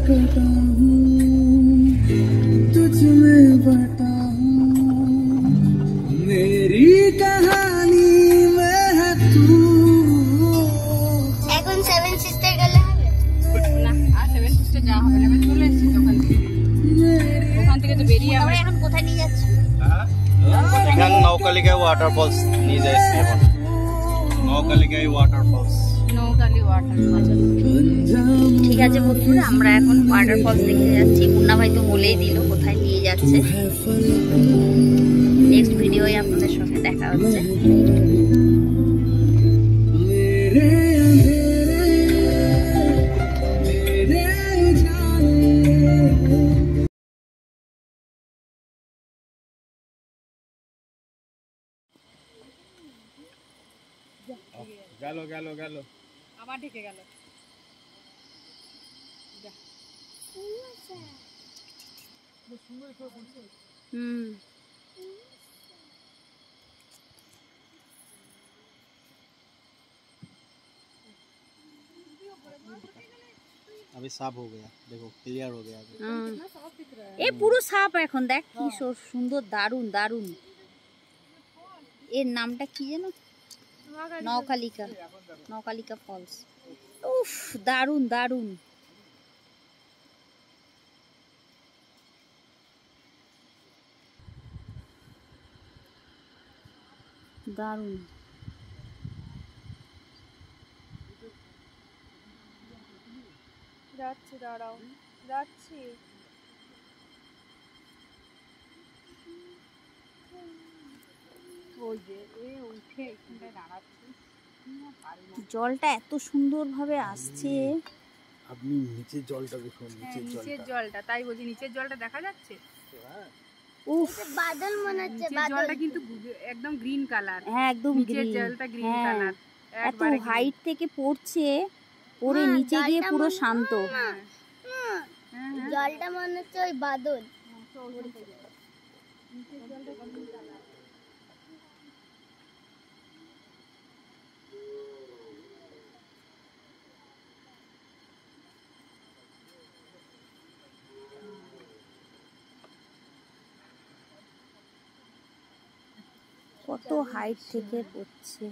करता हूँ, तुझ में बता हूँ, मेरी कहानी में है तू। এখন সেভেন সিস্টার গেলে হবে না, আর সেভেন সিস্টার যাওয়া হবে না, আমি চলে এসেছি তো ওখান থেকে তো বেরিয়ে আমরা এখন কোথায় নিয়ে যাচ্ছি? এখানে নৌকালিকা ওয়াটারফলস নিয়ে যাচ্ছি এখন। নৌকালিকা ওয়াটারফলস। নৌকালি ওয়াটারফলস। ঠিক আছে বন্ধুরা, আমরা এখন ওয়াটারফলস দেখতে যাচ্ছি। মুন্না ভাই তো বলেই দিল কোথায় নিয়ে যাচ্ছে। নেক্সট ভিডিওয় আপনাদের সঙ্গে দেখা হচ্ছে। গেল গেল গেল, আবার ঢেকে গেল। अभी साफ हो गया, देखो क्लियर हो गया। এ পুরো সাপ এখন, দেখ কি সুন্দর, দারুন দারুন। এর নামটা কি যেন? নৌকালিকা, নৌকালিকা ফলস। উফ, দারুন দারুন। দারুন। যাচ্ছি, দাঁড়াও, যাচ্ছি। ওই যে উঠে এখানটায় দাঁড়াচ্ছি। জলটা এত সুন্দর ভাবে আসছে। আপনি নিচের জলটা দেখুন, নিচের জলটা, তাই বলছি নিচের জলটা দেখা যাচ্ছে। উফ, বাদল মনে হচ্ছে। জলটা কিন্তু একদম গ্রিন কালার। হ্যাঁ, একদম নিচের জলটা গ্রিন কালার। এত হাইট থেকে পড়ছে, পরে নিচে গিয়ে পুরো শান্ত। জলটা মনে হচ্ছে ওই বাদল। কত হাইট থেকে পড়ছে।